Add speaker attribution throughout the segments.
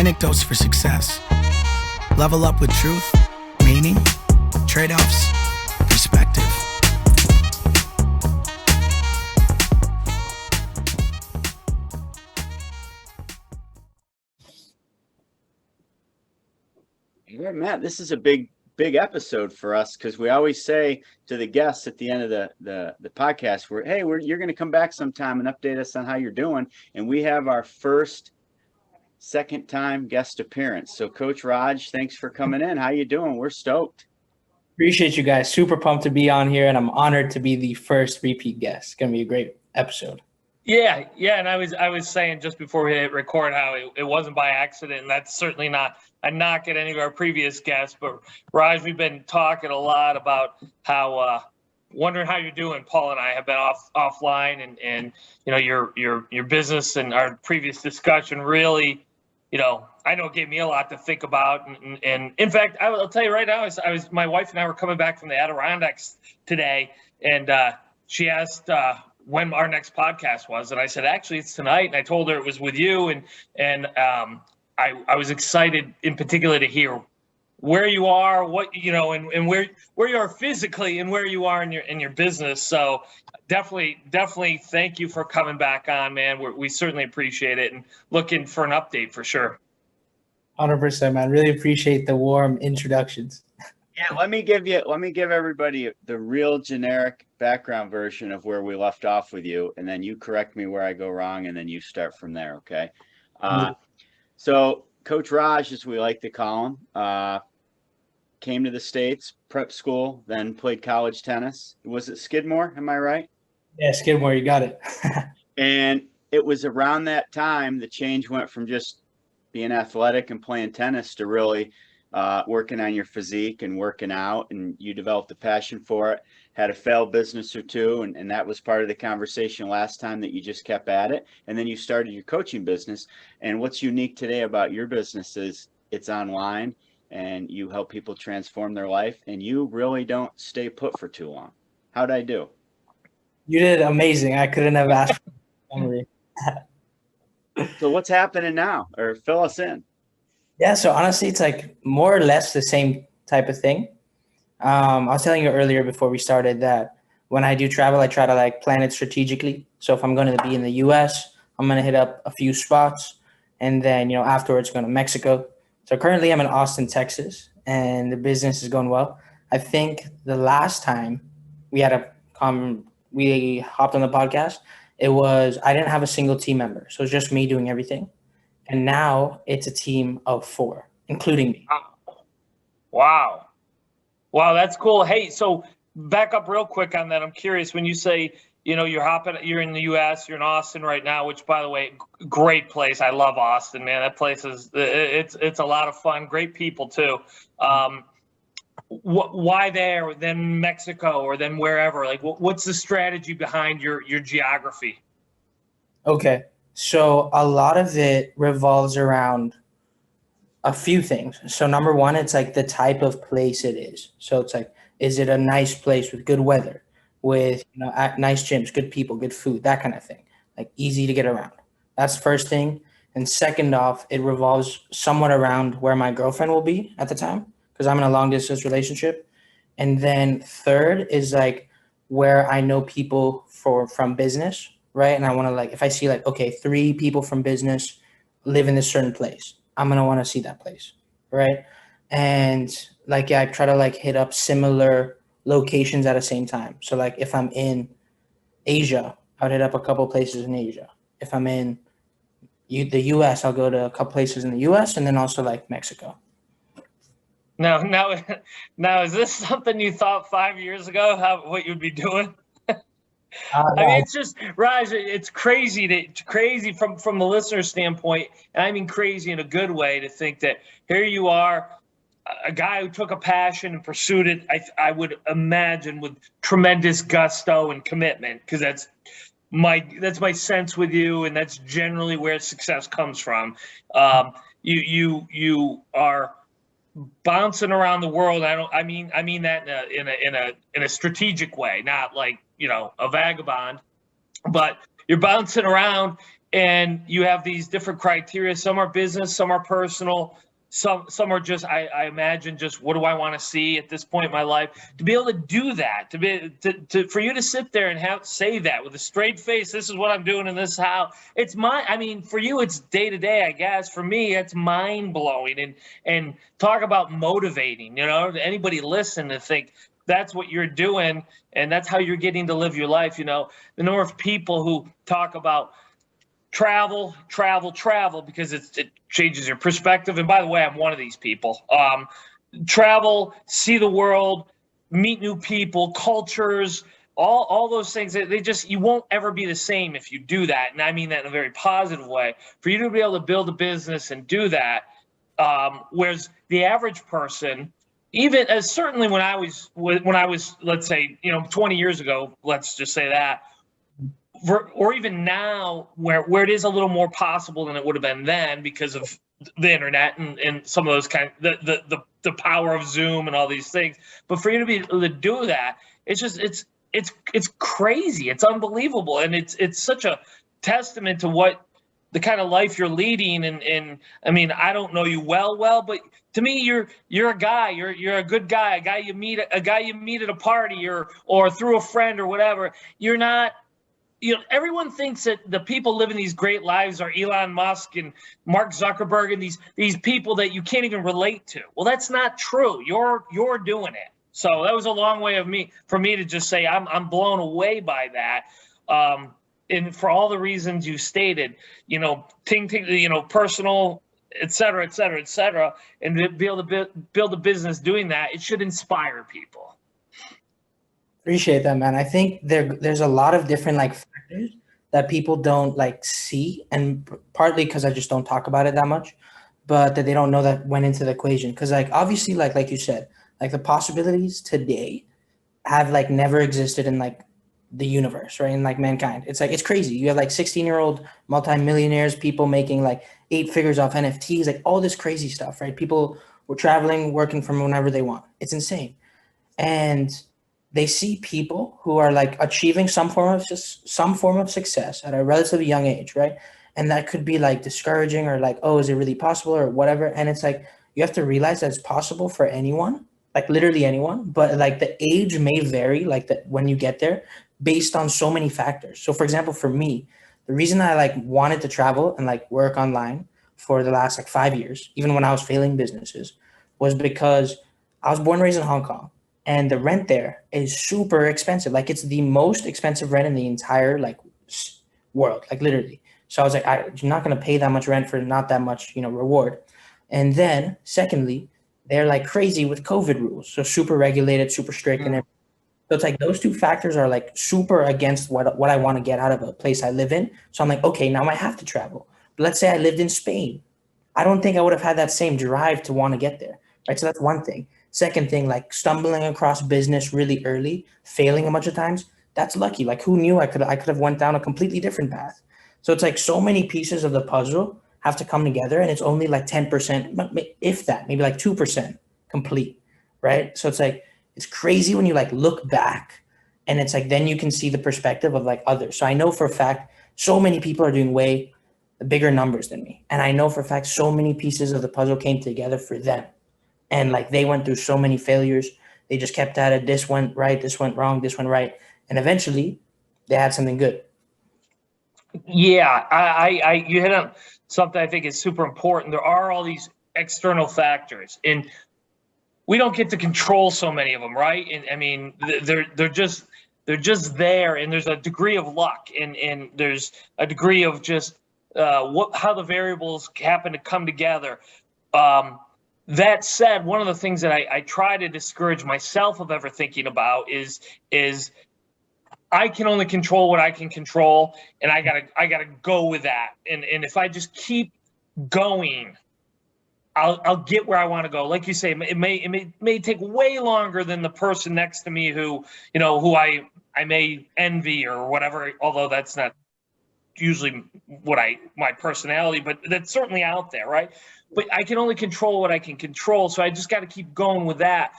Speaker 1: Anecdotes for success. Level up with truth, meaning, trade-offs, perspective.
Speaker 2: Yeah, Matt, this is a big episode for us because we always say to the guests at the end of the podcast, you're going to come back sometime and update us on how you're doing. And we have our second time guest appearance. So Coach Raj, thanks for coming in. How you doing? We're stoked.
Speaker 3: Appreciate you guys. Super pumped to be on here, and I'm honored to be the first repeat guest. It's going to be a great episode.
Speaker 4: Yeah. And I was saying just before we hit record how it wasn't by accident, and that's certainly not a knock at any of our previous guests. But Raj, we've been talking a lot about how wondering how you're doing. Paul and I have been offline, and you know your business and our previous discussion really, I know it gave me a lot to think about. And in fact, I'll tell you right now, my wife and I were coming back from the Adirondacks today, and she asked when our next podcast was, and I said, actually, it's tonight. And I told her it was with you, and I was excited in particular to hear where you are, and where you are physically, and where you are in your business. So definitely thank you for coming back on, man. We certainly appreciate it, and looking for an update for sure.
Speaker 3: 100%, man. Really appreciate the warm introductions.
Speaker 2: Yeah, let me give everybody the real generic background version of where we left off with you, and then you correct me where I go wrong, and then you start from there, okay? So Coach Raj, as we like to call him, came to the States, prep school, then played college tennis. Was it Skidmore? Am I right?
Speaker 3: Yeah, Skidmore, you got it.
Speaker 2: And it was around that time the change went from just being athletic and playing tennis to really working on your physique and working out, and you developed a passion for it, had a failed business or two, and that was part of the conversation last time, that you just kept at it, and then you started your coaching business. And what's unique today about your business is it's online, and you help people transform their life, and you really don't stay put for too long. How'd I do?
Speaker 3: You did amazing. I couldn't have asked for
Speaker 2: So what's happening now? Or fill us in.
Speaker 3: Yeah, so honestly, it's like more or less the same type of thing. I was telling you earlier before we started that when I do travel, I try to plan it strategically. So if I'm going to be in the US, I'm going to hit up a few spots, and then, afterwards go to Mexico. So currently I'm in Austin, Texas, and the business is going well. I think the last time we hopped on the podcast, I didn't have a single team member. So it's just me doing everything. And now it's a team of 4, including me.
Speaker 4: Wow, that's cool. Hey, so back up real quick on that. I'm curious, when you say, you're in the U.S., you're in Austin right now, which, by the way, great place. I love Austin, man. That place it's a lot of fun. Great people too. Why there, then Mexico, or then wherever? What's the strategy behind your geography?
Speaker 3: Okay. So a lot of it revolves around a few things. So number one, it's the type of place it is. So it's is it a nice place with good weather, with nice gyms, good people, good food, that kind of thing, easy to get around. That's the first thing. And second off, it revolves somewhat around where my girlfriend will be at the time, because I'm in a long distance relationship. And then third is where I know people from business. Right. And I want to if I see 3 people from business live in this certain place, I'm going to want to see that place. Right. And I try to hit up similar locations at the same time. So if I'm in Asia, I would hit up a couple places in Asia. If I'm in the US, I'll go to a couple places in the US, and then also Mexico.
Speaker 4: Now, is this something you thought 5 years ago, what you'd be doing? I mean, it's just, Raj, it's crazy from the listener standpoint, and I mean crazy in a good way, to think that here you are, a guy who took a passion and pursued it, I would imagine, with tremendous gusto and commitment, because that's my sense with you, and that's generally where success comes from. You are bouncing around the world. I mean that in a strategic way, not a vagabond, but you're bouncing around and you have these different criteria. Some are business, some are personal. Some are just, I imagine, just what do I want to see at this point in my life? To be able to do that, for you to sit there and say that with a straight face, this is what I'm doing and this is how it's for you, it's day to day, I guess. For me, it's mind blowing and talk about motivating, to anybody listen to think that's what you're doing and that's how you're getting to live your life. The number of people who talk about travel because it changes your perspective. And by the way, I'm one of these people. Travel, see the world, meet new people, cultures, all those things. You won't ever be the same if you do that. And I mean that in a very positive way. For you to be able to build a business and do that, whereas the average person, even as certainly when I was, let's say, 20 years ago, let's just say that, or even now where it is a little more possible than it would have been then because of the internet and some of those the power of Zoom and all these things. But for you to be able to do that, it's crazy. It's unbelievable. And it's such a testament to what the kind of life you're leading. And I mean, I don't know you well, but to me, you're a guy, you're a good guy, a guy you meet at a party or through a friend or whatever. You're not, everyone thinks that the people living these great lives are Elon Musk and Mark Zuckerberg and these people that you can't even relate to. Well, that's not true. You're doing it. So that was a long way for me to just say I'm blown away by that. And for all the reasons you stated, personal, et cetera, and to be able to build a business doing that, it should inspire people.
Speaker 3: Appreciate that, man. I think there's a lot of different factors that people don't see, and partly because I just don't talk about it that much, but that they don't know that went into the equation. Because obviously, like you said, the possibilities today have never existed in the universe, right? In mankind, it's crazy. You have 16-year-old multimillionaires, people making 8 figures off NFTs, all this crazy stuff, right? People were traveling, working from whenever they want. It's insane, and they see people who are achieving some form of success at a relatively young age, right? And that could be discouraging or oh, is it really possible or whatever? And it's you have to realize that it's possible for anyone, literally anyone, but the age may vary when you get there based on so many factors. So for example, for me, the reason I wanted to travel and work online for the last 5 years, even when I was failing businesses, was because I was born and raised in Hong Kong. And the rent there is super expensive. It's the most expensive rent in the entire world, literally. So I was I'm not going to pay that much rent for not that much, reward. And then secondly, they're crazy with COVID rules. So super regulated, super strict. And everything. So it's those two factors are super against what I want to get out of a place I live in. So I'm okay, now I have to travel. But let's say I lived in Spain. I don't think I would have had that same drive to want to get there. Right. So that's one thing. Second thing, stumbling across business really early, failing a bunch of times, that's lucky. Who knew I could have went down a completely different path. So it's so many pieces of the puzzle have to come together, and it's only 10%, if that, maybe 2% complete, right? So it's crazy when you look back, and it's then you can see the perspective of others. So I know for a fact so many people are doing way bigger numbers than me, and I know for a fact so many pieces of the puzzle came together for them. And they went through so many failures. They just kept at it. This went right. This went wrong. This went right. And eventually they had something good.
Speaker 4: Yeah. You hit on something I think is super important. There are all these external factors and we don't get to control so many of them. Right. And I mean, they're just there, and there's a degree of luck and there's a degree of just how the variables happen to come together. That said, one of the things that I try to discourage myself of ever thinking about is I can only control what I can control, and I gotta go with that. And if I just keep going, I'll get where I want to go. Like you say, it may take way longer than the person next to me who I may envy or whatever. Although that's not usually my personality, but that's certainly out there, right? But I can only control what I can control, so I just got to keep going with that.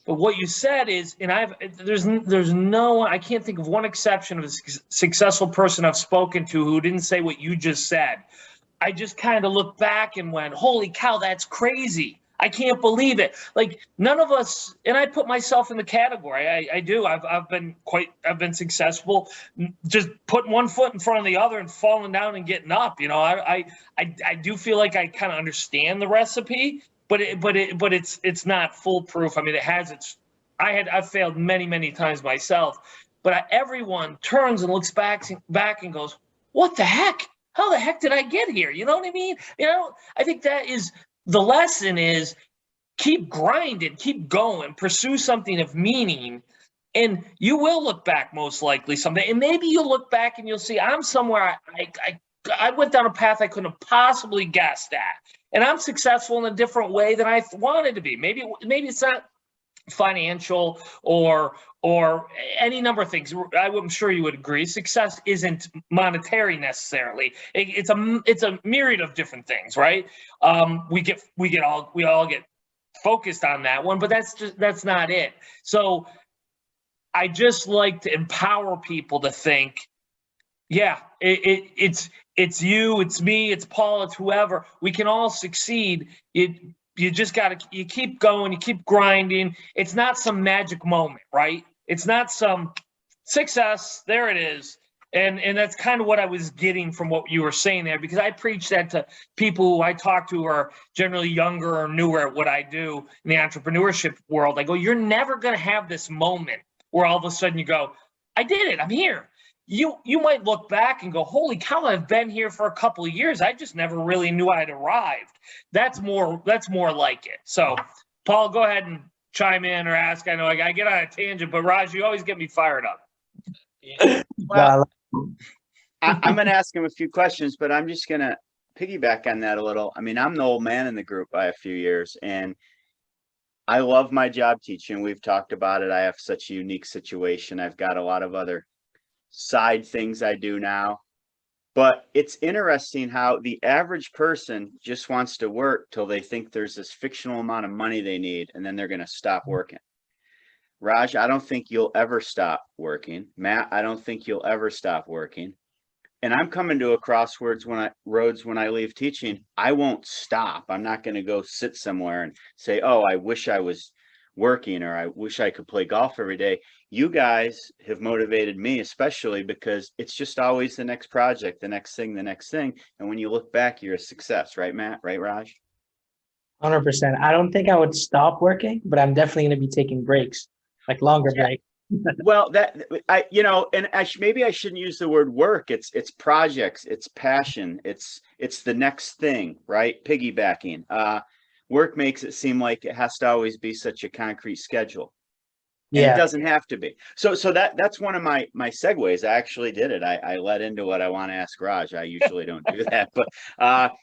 Speaker 4: But what you said is, and there's no, I can't think of one exception of a successful person I've spoken to who didn't say what you just said. I just kind of looked back and went, holy cow, that's crazy. I can't believe it. Like none of us, and I put myself in the category. I do. I've been successful, just putting one foot in front of the other and falling down and getting up. You know, I do feel like I kind of understand the recipe, but it's not foolproof. I mean, it has its. I've failed many times myself, but everyone turns and looks back and goes, what the heck? How the heck did I get here? You know what I mean? You know, I think that is the lesson is keep grinding, keep going, pursue something of meaning, and you will look back most likely someday. And maybe you'll look back and you'll see I'm somewhere I went down a path I couldn't have possibly guessed at. And I'm successful in a different way than I wanted to be. Maybe it's not financial or any number of things. I'm sure you would agree. Success isn't monetary necessarily. It's a myriad of different things, right? We all get focused on that one, but that's not it. So I just like to empower people to think, yeah, it's you, it's me, it's Paul, it's whoever. We can all succeed. You just you keep going, you keep grinding. It's not some magic moment, right? It's not some success. There it is. And that's kind of what I was getting from what you were saying there, because I preach that to people who I talk to who are generally younger or newer at what I do in the entrepreneurship world. I go, you're never going to have this moment where all of a sudden you go, I did it. I'm here. You might look back and go, holy cow, I've been here for a couple of years. I just never really knew I'd arrived. That's more like it. So, Paul, go ahead and chime in or ask. I know I get on a tangent, but Raj, you always get me fired up.
Speaker 2: Well, I'm going to ask him a few questions, but I'm just going to piggyback on that a little. I mean, I'm the old man in the group by a few years, and I love my job teaching. We've talked about it. I have such a unique situation. I've got a lot of other side things I do now, but it's interesting how the average person just wants to work till they think there's this fictional amount of money they need, and then they're going to stop working. Raj, I don't think you'll ever stop working. Matt, I don't think you'll ever stop working. And I'm coming to a crossroads when I leave teaching. I won't stop. I'm not going to go sit somewhere and say, oh, I wish I was working, or I wish I could play golf every day. You guys have motivated me, especially because it's just always the next project, the next thing. And when you look back, you're a success, right, Matt? Right, Raj?
Speaker 3: 100%. I don't think I would stop working, but I'm definitely going to be taking breaks, like longer breaks.
Speaker 2: Well, maybe I shouldn't use the word work. It's projects, it's passion, it's the next thing, right? Piggybacking. Work makes it seem like it has to always be such a concrete schedule. And it doesn't have to be. So that's one of my segues. I actually did it. I led into what I want to ask Raj. I usually don't do that, but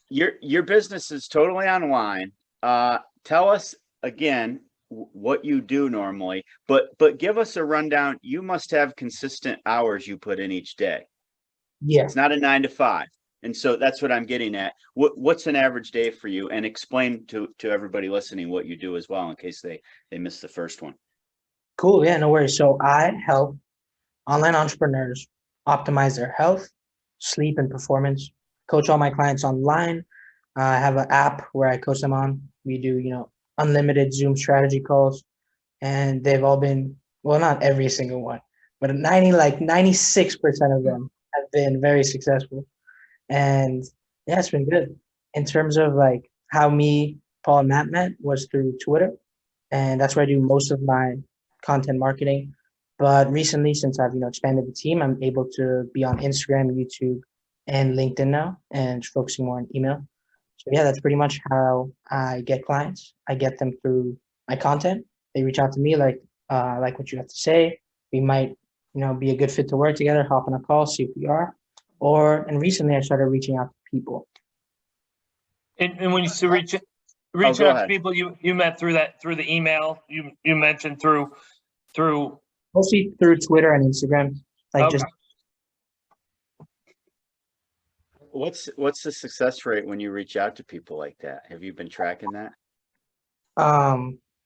Speaker 2: your business is totally online. Tell us again what you do normally, but give us a rundown. You must have consistent hours you put in each day.
Speaker 3: Yeah.
Speaker 2: It's not a 9 to 5. And so that's what I'm getting at. What's an average day for you? And explain to everybody listening what you do as well, in case they missed the first one.
Speaker 3: Cool. Yeah, no worries. So I help online entrepreneurs optimize their health, sleep, and performance. Coach all my clients online. I have an app where I coach them on. We do, unlimited Zoom strategy calls, and they've all been, well, not every single one, but 96% of them have been very successful. And yeah, it's been good. In terms of like how me, Paul, and Matt met was through Twitter, and that's where I do most of my content marketing. But recently, since I've expanded the team, I'm able to be on Instagram, YouTube, and LinkedIn now, and focusing more on email. So yeah, that's pretty much how I get clients. I get them through my content. They reach out to me like what you have to say. We might be a good fit to work together, hop on a call, see if we are. And recently I started reaching out to people.
Speaker 4: And when you say reach out to people, you met through the email. You mentioned through
Speaker 3: mostly through Twitter and Instagram.
Speaker 2: What's the success rate when you reach out to people like that? Have you been tracking that?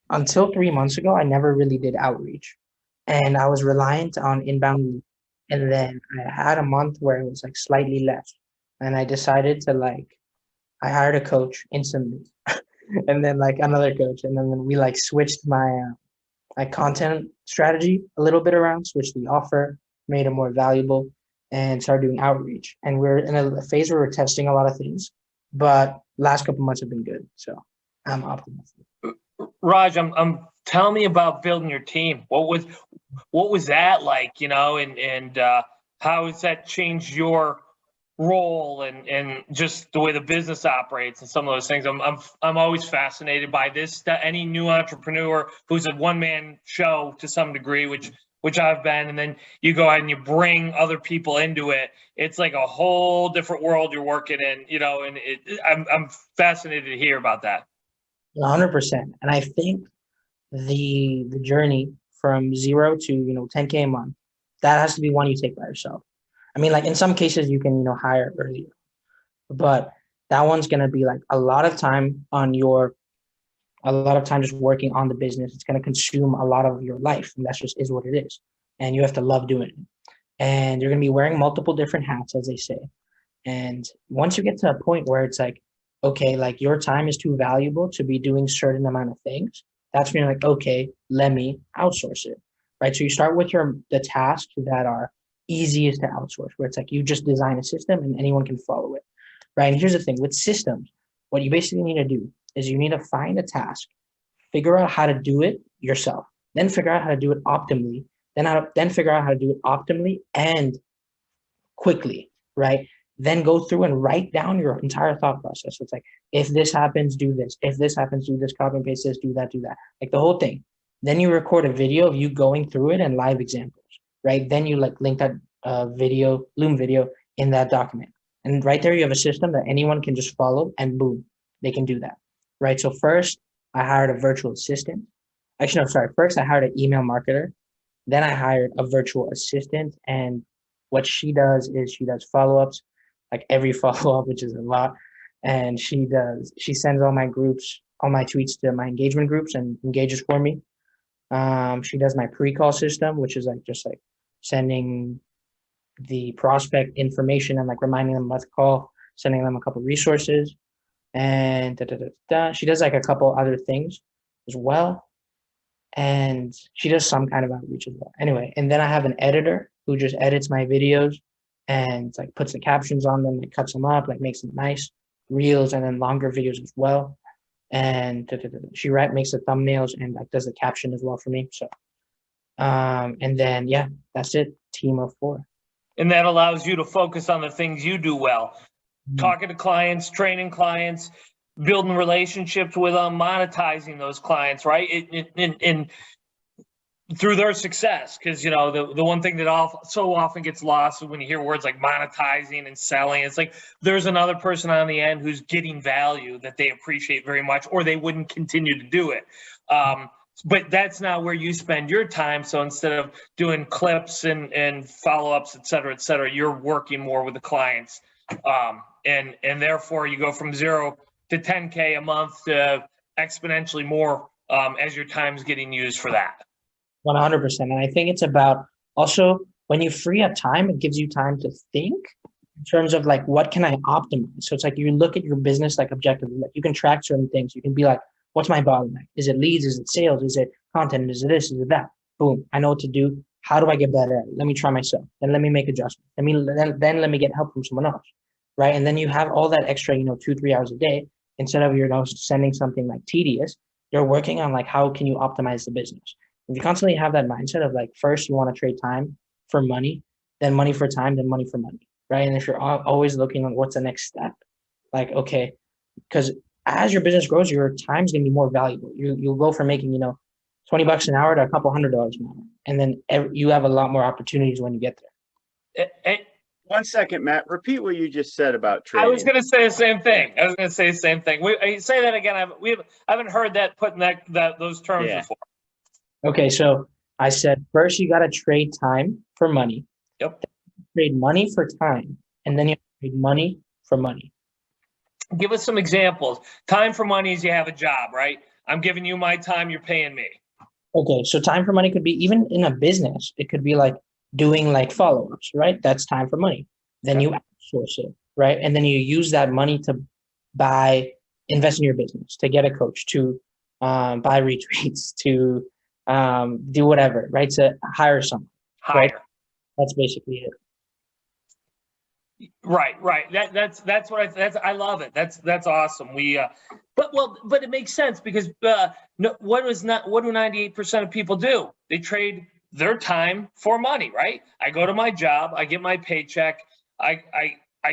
Speaker 3: until 3 months ago, I never really did outreach, and I was reliant on inbound leads. And then I had a month where it was like slightly less, and I decided to I hired a coach instantly, and then like another coach, and then we like switched my content strategy a little bit around, switched the offer, made it more valuable, and started doing outreach. And we're in a phase where we're testing a lot of things, but last couple months have been good, so I'm optimistic.
Speaker 4: Raj, tell me about building your team. What was that like, and how has that changed your role and just the way the business operates and some of those things? I'm always fascinated by this. That any new entrepreneur who's a one-man show to some degree, which I've been, and then you go out and you bring other people into it. It's like a whole different world you're working in, and I'm fascinated to hear about that.
Speaker 3: 100%. And I think the journey from zero to 10K a month, that has to be one you take by yourself. I mean, like in some cases you can hire earlier, but that one's gonna be like a lot of time just working on the business. It's gonna consume a lot of your life, and that's just is what it is. And you have to love doing it. And you're gonna be wearing multiple different hats, as they say. And once you get to a point where it's like, okay, like your time is too valuable to be doing certain amount of things, that's when you're like, okay, let me outsource it, right? So you start with the tasks that are easiest to outsource, where it's like you just design a system and anyone can follow it, right? And here's the thing with systems, what you basically need to do is you need to find a task, figure out how to do it yourself, then figure out how to do it optimally, then figure out how to do it optimally and quickly, right? Then go through and write down your entire thought process. So it's like, if this happens, do this. If this happens, do this, copy and paste this, do that, like the whole thing. Then you record a video of you going through it and live examples, right? Then you like link that Loom video in that document. And right there, you have a system that anyone can just follow and boom, they can do that, right? So first, I hired a virtual assistant. Actually, no, sorry. First, I hired an email marketer. Then I hired a virtual assistant. And what she does is she does follow-ups, like every follow-up, which is a lot. And she sends all my tweets to my engagement groups and engages for me. She does my pre-call system, which is like just like sending the prospect information and like reminding them about the call, sending them a couple resources, and she does like a couple other things as well. And she does some kind of outreach as well. Anyway, and then I have an editor who just edits my videos and like puts the captions on them, like cuts them up, like makes them nice reels and then longer videos as well. And she makes the thumbnails and like does the caption as well for me. So, and then yeah, that's it. Team of 4.
Speaker 4: And that allows you to focus on the things you do well. Talking to clients, training clients, building relationships with them, monetizing those clients, right? And through their success, because the one thing that so often gets lost when you hear words like monetizing and selling, it's like there's another person on the end who's getting value that they appreciate very much, or they wouldn't continue to do it. But that's not where you spend your time. So instead of doing clips and follow-ups, et cetera, you're working more with the clients. And therefore you go from 0 to 10K a month to exponentially more as your time's getting used for that.
Speaker 3: 100%. And I think it's about also when you free up time, it gives you time to think in terms of like, what can I optimize? So it's like you look at your business like objectively, like you can track certain things. You can be like, what's my bottleneck? Is it leads? Is it sales? Is it content? Is it this? Is it that? Boom. I know what to do. How do I get better at it? Let me try myself. Then let me make adjustments. Then let me get help from someone else. Right. And then you have all that extra, 2-3 hours a day instead of sending something like tedious. You're working on like, how can you optimize the business? If you constantly have that mindset of like, first you want to trade time for money, then money for time, then money for money. Right. And if you're always looking on what's the next step, like, okay, because as your business grows, your time's going to be more valuable. You'll go from making, $20 an hour to a couple $100 an hour. And then you have a lot more opportunities when you get there.
Speaker 2: 1 second, Matt. Repeat what you just said about trading.
Speaker 4: I was going to say the same thing. Say that again. I haven't heard that put in those terms before.
Speaker 3: Okay, so I said first you got to trade time for money.
Speaker 4: Yep.
Speaker 3: Trade money for time, and then you trade money for money.
Speaker 4: Give us some examples. Time for money is you have a job, right? I'm giving you my time, you're paying me.
Speaker 3: Okay, so time for money could be even in a business. It could be like doing like follow-ups, right? That's time for money. Then you outsource it, right? And then you use that money to invest in your business, to get a coach, to buy retreats, to do whatever, right? To hire someone, right?
Speaker 4: Hire.
Speaker 3: That's basically it.
Speaker 4: Right. That's what I love it. That's awesome. But it makes sense because no, what do 98% of people do? They trade their time for money, right? I go to my job, I get my paycheck, I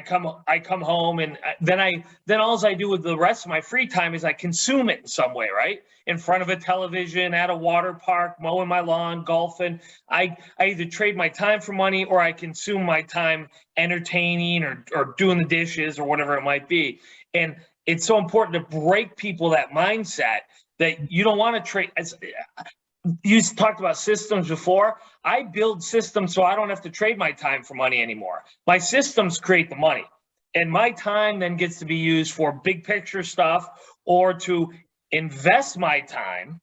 Speaker 4: come home, and then all I do with the rest of my free time is I consume it in some way, right? In front of a television, at a water park, mowing my lawn, golfing. I either trade my time for money or I consume my time entertaining or doing the dishes or whatever it might be. And it's so important to break people that mindset that you don't want to trade. You talked about systems before. I build systems so I don't have to trade my time for money anymore. My systems create the money, and my time then gets to be used for big picture stuff or to invest my time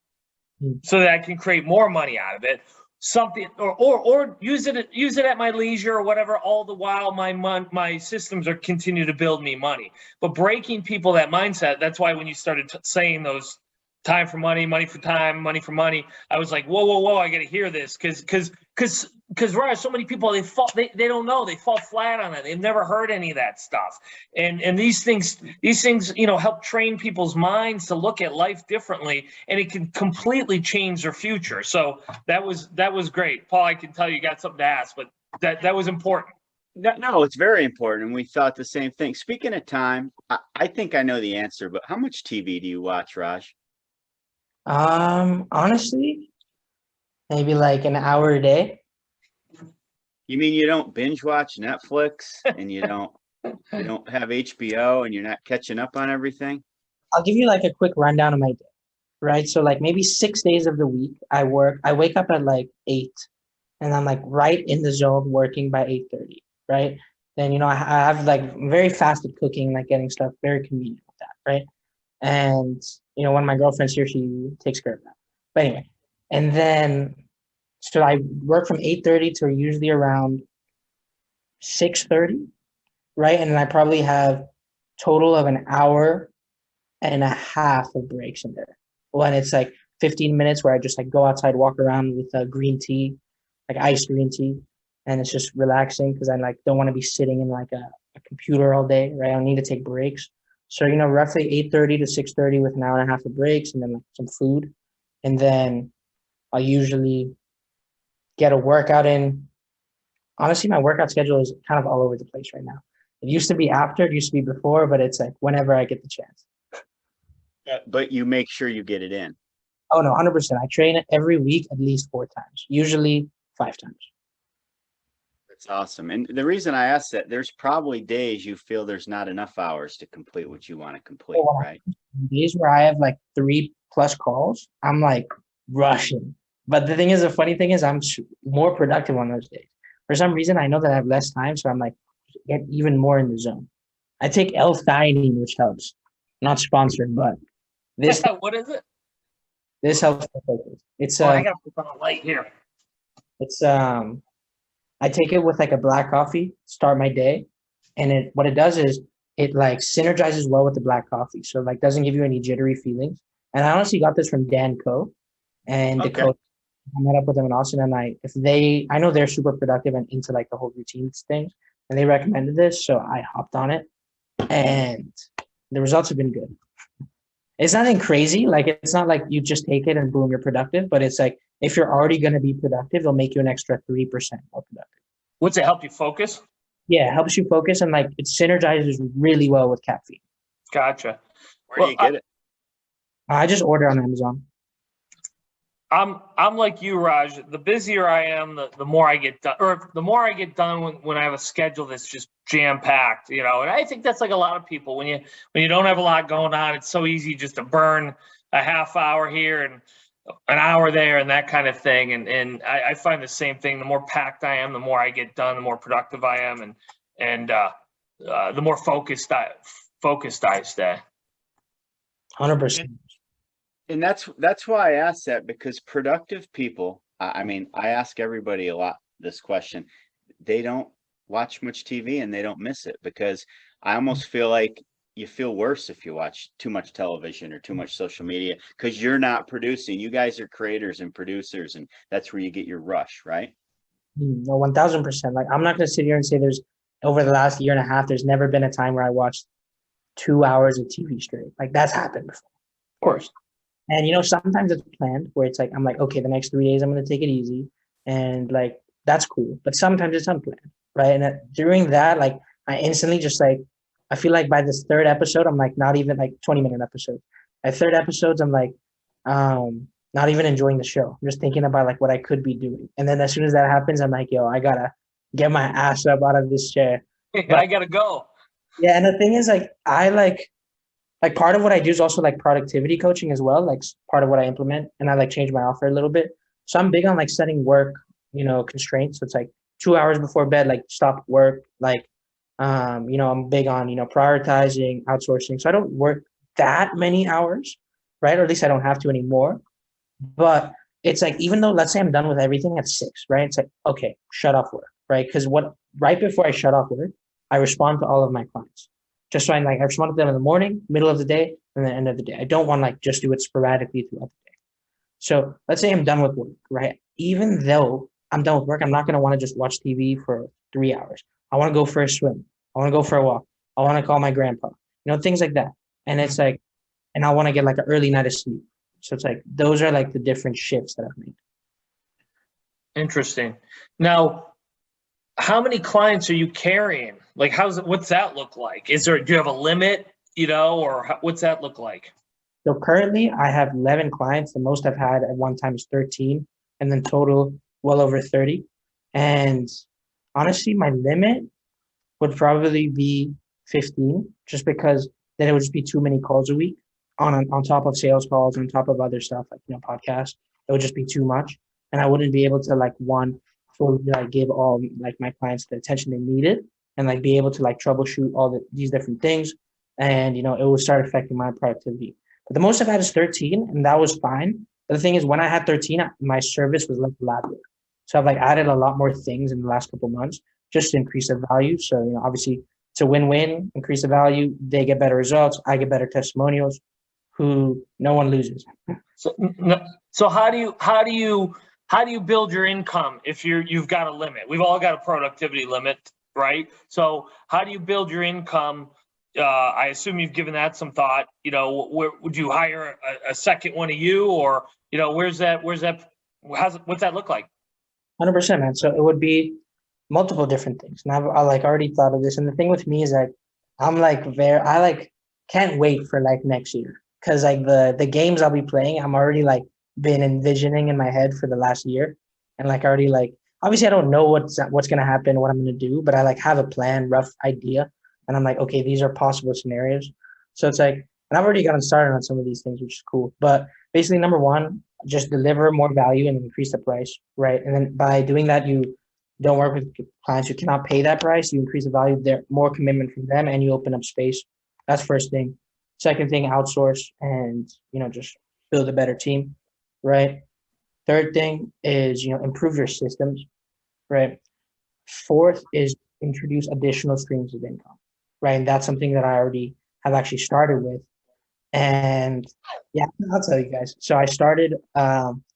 Speaker 4: so that I can create more money out of it. Something or use it at my leisure or whatever. All the while, my systems are continue to build me money. But breaking people that mindset. That's why when you started saying those. Time for money, money for time, money for money. I was like, whoa! I got to hear this because Raj, so many people they don't know, they fall flat on it. They've never heard any of that stuff, and these things help train people's minds to look at life differently, and it can completely change their future. So that was great, Paul. I can tell you got something to ask, but that was important.
Speaker 2: No, it's very important, and we thought the same thing. Speaking of time, I think I know the answer, but how much TV do you watch, Raj?
Speaker 3: Honestly, maybe like an hour a day.
Speaker 2: You mean you don't binge watch Netflix and you don't have HBO and you're not catching up on everything?
Speaker 3: I'll give you like a quick rundown of my day, right? So like maybe 6 days of the week I wake up at like 8 and I'm like right in the zone working by 8:30, right? Then, I have like very fast at cooking, like getting stuff very convenient with that, right? And, when my girlfriend's here, she takes care of that. But anyway, and then, so I work from 8:30 to usually around 6:30, right? And then I probably have total of an hour and a half of breaks in there. When it's like 15 minutes where I just like go outside, walk around with green tea, like iced green tea. And it's just relaxing because I like don't want to be sitting in like a computer all day, right? I need to take breaks. So, roughly 8:30 to 6:30 with an hour and a half of breaks and then like some food. And then I'll usually get a workout in. Honestly, my workout schedule is kind of all over the place right now. It used to be after, it used to be before, but it's like whenever I get the chance.
Speaker 2: But you make sure you get it in.
Speaker 3: Oh, no, 100%. I train every week at least 4 times, usually 5 times.
Speaker 2: That's awesome. And the reason I asked that, there's probably days you feel there's not enough hours to complete what you want to complete, right?
Speaker 3: Days where I have like 3+ calls, I'm like rushing. But the funny thing is I'm more productive on those days. For some reason, I know that I have less time, so I'm like get even more in the zone. I take L-theanine, which helps. Not sponsored, but this
Speaker 4: What is it?
Speaker 3: this helps me focus. It's
Speaker 4: I got to put on a light here.
Speaker 3: It's I take it with like a black coffee, start my day, and what it does is it like synergizes well with the black coffee, so like doesn't give you any jittery feelings. And I honestly got this from Dan Co. And the coach, I met up with them in Austin, and I know they're super productive and into like the whole routines thing, and they recommended this, so I hopped on it, and the results have been good. It's nothing crazy. Like it's not like you just take it and boom, you're productive. But it's like if you're already going to be productive, they'll make you an extra 3% more productive.
Speaker 4: What's it help you focus?
Speaker 3: Yeah, it helps you focus and like it synergizes really well with caffeine.
Speaker 4: Gotcha.
Speaker 2: Where do you get it?
Speaker 3: I just order on Amazon.
Speaker 4: I'm like you, Raj. The busier I am, the more I get done, or the more I get done when I have a schedule that's just jam packed, And I think that's like a lot of people when you don't have a lot going on, it's so easy just to burn a half hour here and an hour there and that kind of thing. And I find the same thing. The more packed I am, the more I get done, the more productive I am, and the more focused I stay.
Speaker 3: 100%.
Speaker 2: And that's why I asked that, because productive people, I mean, I ask everybody a lot this question. They don't watch much TV and they don't miss it, because I almost feel like you feel worse if you watch too much television or too much social media, because you're not producing. You guys are creators and producers, and that's where you get your rush, right?
Speaker 3: No, 1000%. Like, I'm not going to sit here and say there's over the last year and a half, there's never been a time where I watched 2 hours of TV straight. Like, that's happened before, of course. And, sometimes it's planned where it's like, I'm like, okay, the next 3 days, I'm going to take it easy. And like, that's cool. But sometimes it's unplanned, right? And during that, like, I instantly just like, I feel like by this third episode, I'm like, not even like 20-minute episodes. By third episodes, I'm like, not even enjoying the show. I'm just thinking about like what I could be doing. And then as soon as that happens, I'm like, yo, I gotta get my ass up out of this chair. But
Speaker 4: I gotta go.
Speaker 3: yeah, and the thing is, like, I like part of what I do is also like productivity coaching as well. Like, part of what I implement, and I like change my offer a little bit. So I'm big on like setting work, constraints. So it's like 2 hours before bed, like stop work. Like, I'm big on prioritizing, outsourcing. So I don't work that many hours, right? Or at least I don't have to anymore. But it's like, even though, let's say I'm done with everything at 6, right? It's like, okay, shut off work, right? Because right before I shut off work, I respond to all of my clients. Just so I respond to them in the morning, middle of the day, and the end of the day. I don't want like just do it sporadically throughout the day. So let's say I'm done with work, right? Even though I'm done with work, I'm not going to want to just watch TV for 3 hours. I want to go for a swim. I want to go for a walk. I want to call my grandpa, things like that. And it's like, and I want to get like an early night of sleep. So it's like, those are like the different shifts that I've made.
Speaker 4: Interesting. Now, how many clients are you carrying? Like, what's that look like? Do you have a limit, or what's that look like?
Speaker 3: So currently I have 11 clients. The most I've had at one time is 13, and then total well over 30. And honestly, my limit would probably be 15, just because then it would just be too many calls a week on top of sales calls, on top of other stuff like, podcasts. It would just be too much. And I wouldn't be able to like fully like give all like my clients the attention they needed, and like be able to like troubleshoot all these different things. And, it will start affecting my productivity. But the most I've had is 13, and that was fine. But the thing is, when I had 13, my service was like elaborate. So I've like added a lot more things in the last couple of months just to increase the value. So, obviously it's a win-win, increase the value. They get better results. I get better testimonials. Who no one loses.
Speaker 4: So how do you build your income if you've got a limit? We've all got a productivity limit, right? So how do you build your income? I assume you've given that some thought. Would you hire a second one of you, or what's that look like?
Speaker 3: 100%, man. So it would be multiple different things. And I like already thought of this. And the thing with me is like, I'm like I like can't wait for like next year. Cause like the games I'll be playing, I'm already like been envisioning in my head for the last year. And like already like, obviously I don't know what's going to happen, what I'm going to do, but I like have a plan, rough idea. And I'm like, okay, these are possible scenarios. So it's like, and I've already gotten started on some of these things, which is cool. But basically, number one, just deliver more value and increase the price, right? And then by doing that, you don't work with clients who cannot pay that price. You increase the value, there more commitment from them, and you open up space. That's first thing. Second thing, outsource and, just build a better team, right? Third thing is, improve your systems, right? Fourth is introduce additional streams of income, right? And that's something that I already have actually started with. And yeah, I'll tell you guys. So I started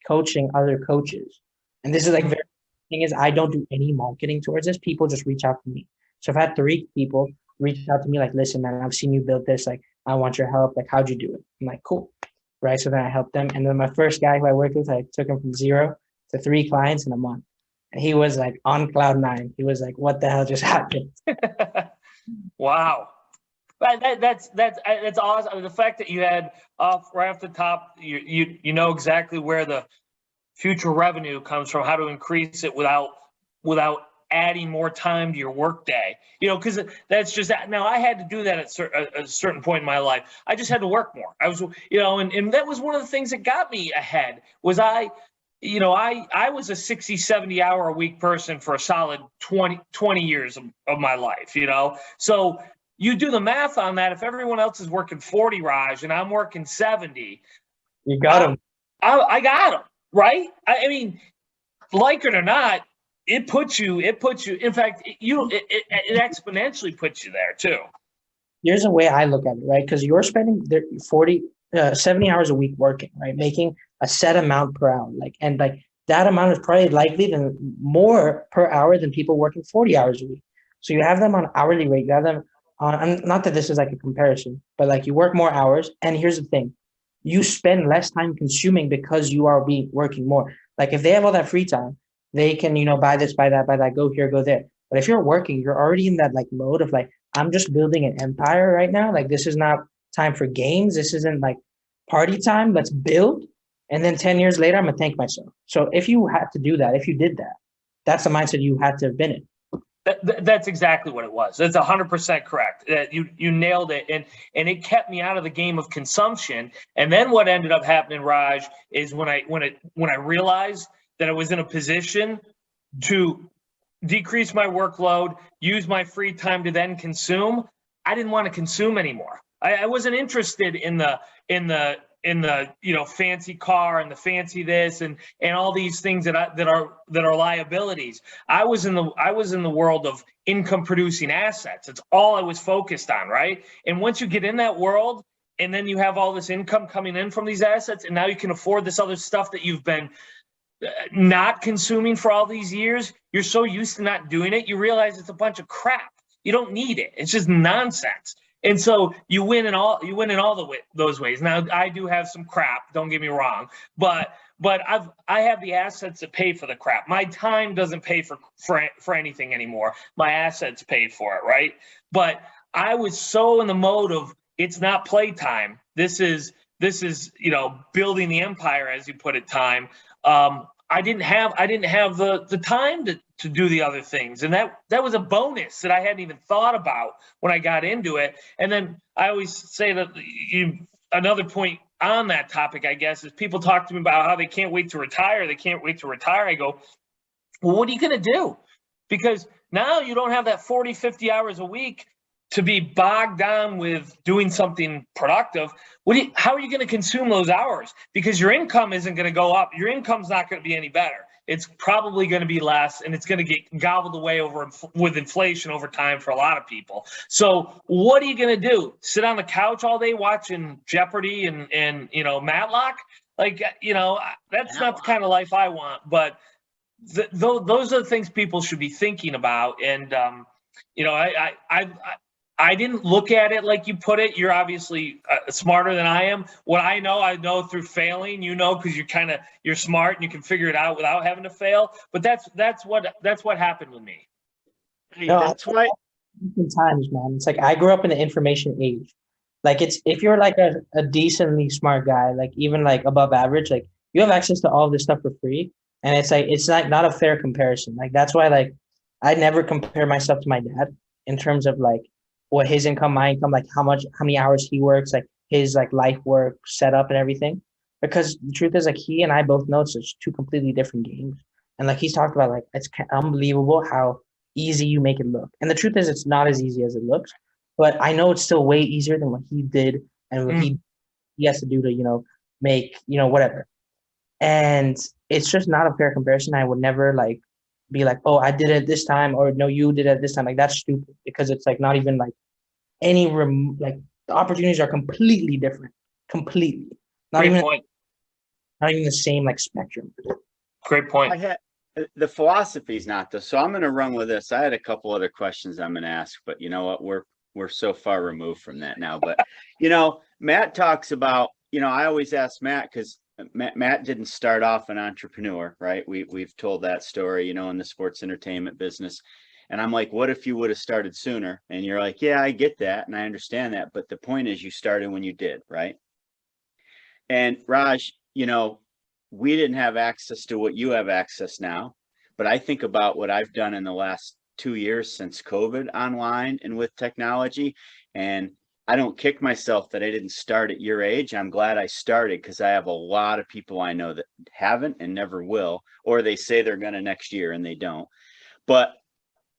Speaker 3: coaching other coaches. And this is like very thing is I don't do any marketing towards this. People just reach out to me. So I've had 3 people reach out to me like, listen, man, I've seen you build this. Like, I want your help. Like, how'd you do it? I'm like, cool. Right. So then I helped them. And then my first guy who I worked with, I took him from 0 to 3 clients in a month. And he was like on cloud 9. He was like, what the hell just happened?
Speaker 4: Wow. That's awesome. I mean, the fact that you had right off the top, you know exactly where the future revenue comes from, how to increase it without adding more time to your workday. Because that's just that. Now I had to do that at a certain point in my life. I just had to work more. I was, and that was one of the things that got me ahead. Was I was a 60, 70 hour a week person for a solid 20 years of my life. So you do the math on that. If everyone else is working 40, Raj, and I'm working 70,
Speaker 3: You got him.
Speaker 4: I got him, right? I mean, like it or not, it puts you, in fact, it exponentially puts you there too.
Speaker 3: Here's a way I look at it, right? Because you're spending 70 hours a week working, right? Making a set amount per hour. And that amount is probably likely than more per hour than people working 40 hours a week. So you have them on hourly rate, you have them on, and not that this is like a comparison, but like you work more hours. And here's the thing, you spend less time consuming because you are working more. Like if they have all that free time, they can, buy this, buy that, go here, go there. But if you're working, you're already in that like mode of like, I'm just building an empire right now. Like this is not time for games. This isn't like party time. Let's build. And then 10 years later, I'm gonna thank myself. So if you had to do that, if you did that, that's the mindset you had to have been in.
Speaker 4: That's exactly what it was. That's 100% correct. You nailed it, and it kept me out of the game of consumption. And then what ended up happening, Raj, is when I realized that I was in a position to decrease my workload, use my free time to then consume, I didn't want to consume anymore. I wasn't interested in the fancy car and the fancy this and all these things that are liabilities. I was in the world of income producing assets. It's all I was focused on, right? And once you get in that world, and then you have all this income coming in from these assets, and now you can afford this other stuff that you've been not consuming for all these years. You're so used to not doing it, you realize it's a bunch of crap. You don't need it. It's just nonsense. And so you win in all those ways. Now I do have some crap, don't get me wrong, but I have the assets that pay for the crap. My time doesn't pay for anything anymore. My assets pay for it, right? But I was so in the mode of it's not playtime. This is building the empire, as you put it, time. I didn't have the time to do the other things. And that was a bonus that I hadn't even thought about when I got into it. And then I always say that another point on that topic, I guess, is people talk to me about how they can't wait to retire. They can't wait to retire. I go, well, what are you going to do? Because now you don't have that 40, 50 hours a week to be bogged down with doing something productive. How are you going to consume those hours? Because your income isn't going to go up. Your income's not going to be any better. It's probably going to be less, and it's going to get gobbled away with inflation over time for a lot of people. So what are you going to do? Sit on the couch all day watching Jeopardy and Matlock? That's not the kind of life I want. But those are the things people should be thinking about. And I didn't look at it like you put it. You're obviously smarter than I am. What I know through failing, because you're smart and you can figure it out without having to fail. But that's what happened with me.
Speaker 2: That's why.
Speaker 3: Times, man. It's like I grew up in the information age. Like if you're like a decently smart guy, like even like above average, like you have access to all this stuff for free. And it's like it's not a fair comparison. Like that's why like I never compare myself to my dad in terms of like what his income, my income, like how many hours he works, like his like life work setup and everything. Because the truth is like he and I both know it's just two completely different games. And like he's talked about, like it's unbelievable how easy you make it look. And the truth is it's not as easy as it looks. But I know it's still way easier than what he did and what he has to do to, make, whatever. And it's just not a fair comparison. I would never like be like, oh, I did it this time, or no, you did it this time. Like that's stupid, because it's like not even like like the opportunities are completely different. Completely. Not even the same like spectrum.
Speaker 4: Great point.
Speaker 2: The philosophy's not though. So I'm going to run with this. I had a couple other questions I'm going to ask, but you know what? We're so far removed from that now. But Matt talks about, I always ask Matt, because Matt didn't start off an entrepreneur, right? We've told that story, in the sports entertainment business. And I'm like, what if you would have started sooner? And you're like, yeah, I get that. And I understand that. But the point is you started when you did, right? And Raj, we didn't have access to what you have access now. But I think about what I've done in the last 2 years since COVID online and with technology. And I don't kick myself that I didn't start at your age. I'm glad I started, because I have a lot of people I know that haven't and never will, or they say they're going to next year and they don't. But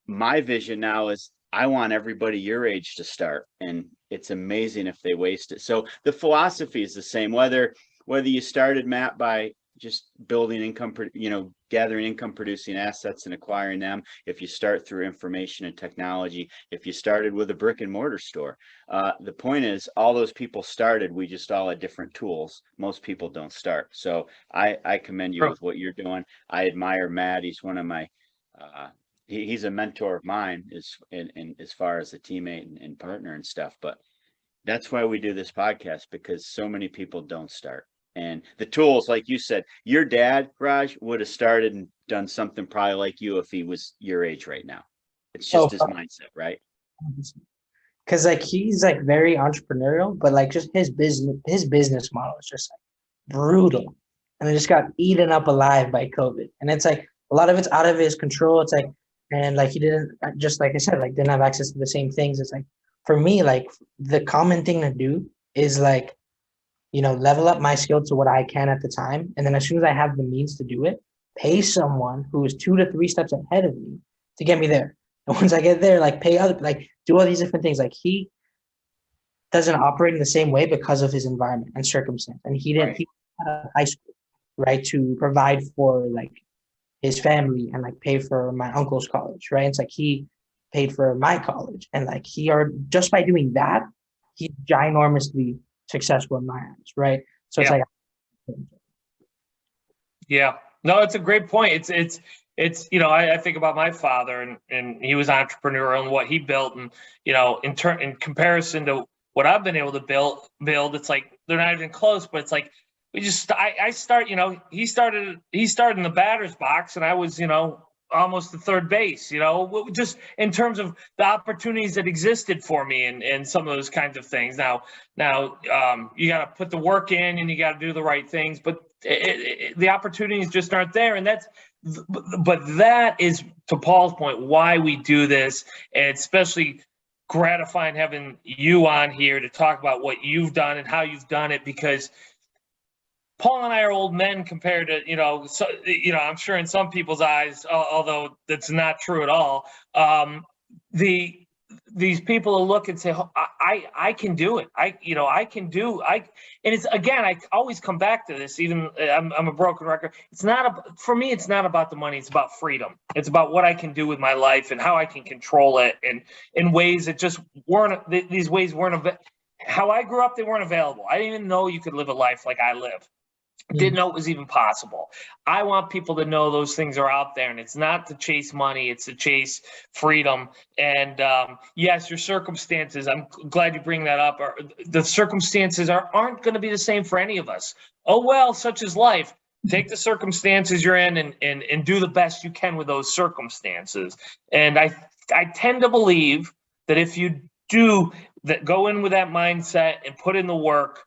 Speaker 2: my vision now is I want everybody your age to start, and it's amazing if they waste it. So the philosophy is the same, whether whether you started, Matt, by just building income, gathering income producing assets and acquiring them. If you start through information and technology, if you started with a brick and mortar store, the point is all those people started, we just all had different tools. Most people don't start. So I commend you with what you're doing. I admire Matt. He's one of my, he's a mentor of mine as far as a teammate and partner and stuff. But that's why we do this podcast, because so many people don't start. And the tools, like you said, your dad, Raj, would have started and done something probably like you if he was your age right now. It's just his mindset, right?
Speaker 3: Because like he's like very entrepreneurial, but like just his business model is just like brutal, and it just got eaten up alive by COVID. And it's like a lot of it's out of his control. It's like, and like he didn't, just like I said, like didn't have access to the same things. It's like for me, like the common thing to do is like, level up my skill to what I can at the time. And then as soon as I have the means to do it, pay someone who is 2 to 3 steps ahead of me to get me there. And once I get there, like pay other, like do all these different things. Like he doesn't operate in the same way because of his environment and circumstance. And he didn't, he had a high school, right, to provide for like his family and like pay for my uncle's college, right? It's like he paid for my college, and like just by doing that, he's ginormously successful in my eyes, right? So it's like,
Speaker 4: no, it's a great point. It's I think about my father, and he was entrepreneurial and what he built, and in comparison to what I've been able to build, it's like they're not even close. But it's like I start, he started in the batter's box, and I was almost to third base, just in terms of the opportunities that existed for me and some of those kinds of things. Now, you got to put the work in and you got to do the right things, but the opportunities just aren't there. And but that is, to Paul's point, why we do this. And especially gratifying having you on here to talk about what you've done and how you've done it, because Paul and I are old men compared to, I'm sure in some people's eyes, although that's not true at all. These people will look and say, oh, I can do it. And it's, again, I always come back to this, even I'm a broken record. For me, it's not about the money. It's about freedom. It's about what I can do with my life and how I can control it, and in ways that just these ways weren't, how I grew up, they weren't available. I didn't even know you could live a life like I live. Didn't know it was even possible. I want people to know those things are out there, and it's not to chase money, it's to chase freedom. And yes, your circumstances, I'm glad you bring that up. The circumstances aren't going to be the same for any of us. Oh, well, such is life. Take the circumstances you're in and do the best you can with those circumstances. And I tend to believe that if you do that, go in with that mindset and put in the work,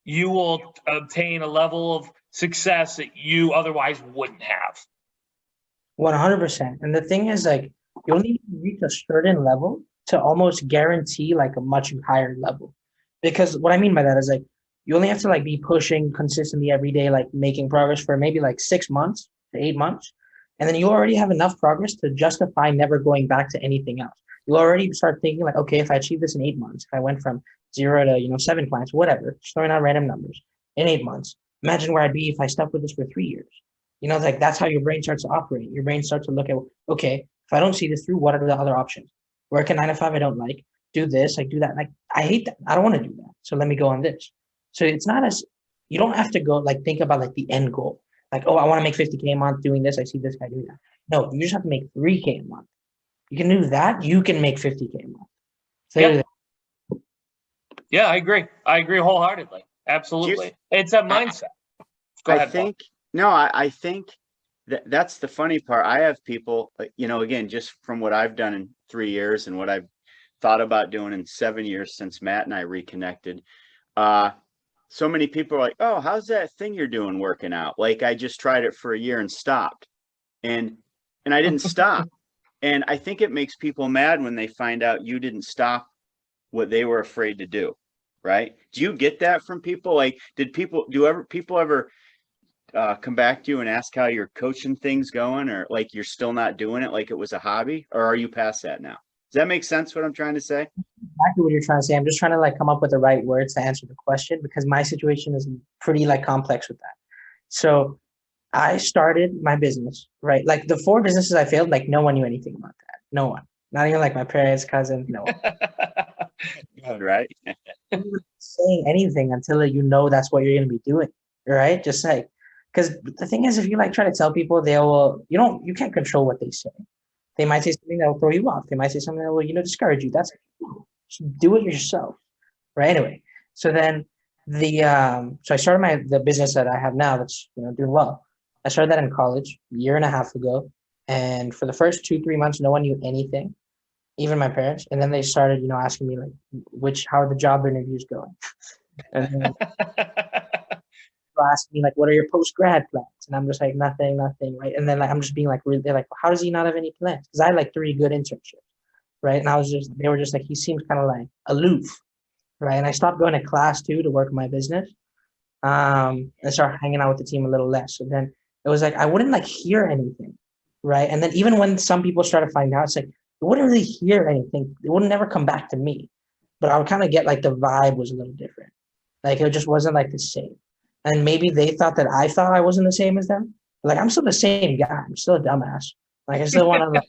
Speaker 4: you will obtain a level of success that you otherwise wouldn't have.
Speaker 3: 100%. And the thing is, like, you only need to reach a certain level to almost guarantee like a much higher level. Because what I mean by that is, like, you only have to like be pushing consistently every day, like making progress for maybe like 6 months to 8 months. And then you already have enough progress to justify never going back to anything else. You already start thinking like, okay, if I achieve this in 8 months, if I went from 0 to 7 clients, whatever, just throwing out random numbers in 8 months, imagine where I'd be if I stuck with this for 3 years. Like that's how your brain starts to operate. Your brain starts to look at, okay, if I don't see this through, what are the other options? Work a 9 to 5 I don't like, do this, like do that. Like I hate that. I don't want to do that. So let me go on this. So it's not as, you don't have to go like think about like the end goal. Like, oh, I want to make 50K a month doing this. I see this guy doing that. No, you just have to make 3K a month. You can do that. You can make 50K a month. So
Speaker 4: yeah, I agree. I agree wholeheartedly. Absolutely. It's a mindset. Go ahead.
Speaker 2: I think that's the funny part. I have people, again, just from what I've done in 3 years and what I've thought about doing in 7 years since Matt and I reconnected. So many people are like, oh, how's that thing you're doing working out? Like I just tried it for a year and stopped. And I didn't stop. And I think it makes people mad when they find out you didn't stop what they were afraid to do. Right? Do you get that from people? Like, people ever come back to you and ask how your coaching thing's going, or like you're still not doing it like it was a hobby, or are you past that now? that make sense what I'm trying to say?
Speaker 3: Exactly what you're trying to say. I'm just trying to like come up with the right words to answer the question because my situation is pretty like complex with that. So I started my business, right? Like the 4 businesses I failed, like no one knew anything about that. No one. Not even like my parents, cousins, no one.
Speaker 2: Right.
Speaker 3: Saying anything until you know that's what you're going to be doing, right? Just like, because the thing is, if you like try to tell people, you can't control what they say. They might say something that will throw you off. They might say something that will, discourage you. Just do it yourself, right? Anyway, so then so I started the business that I have now that's, doing well. I started that in college a year and a half ago. And for the first 2-3 months, no one knew anything, even my parents. And then they started, asking me like, how are the job interviews going? And then people ask me like, what are your post-grad plans? And I'm just like, nothing, right? And then like, I'm just being like, really, they're like, well, how does he not have any plans? Because I had like 3 good internships, right? And they were just like, he seems kind of like aloof, right? And I stopped going to class too to work my business. And started hanging out with the team a little less. So then it was like, I wouldn't like hear anything, right? And then even when some people started finding out, it's like, I wouldn't really hear anything. It would never come back to me. But I would kind of get like the vibe was a little different. Like it just wasn't like the same. And maybe they thought that I thought I wasn't the same as them. Like I'm still the same guy. I'm still a dumbass. Like I still want to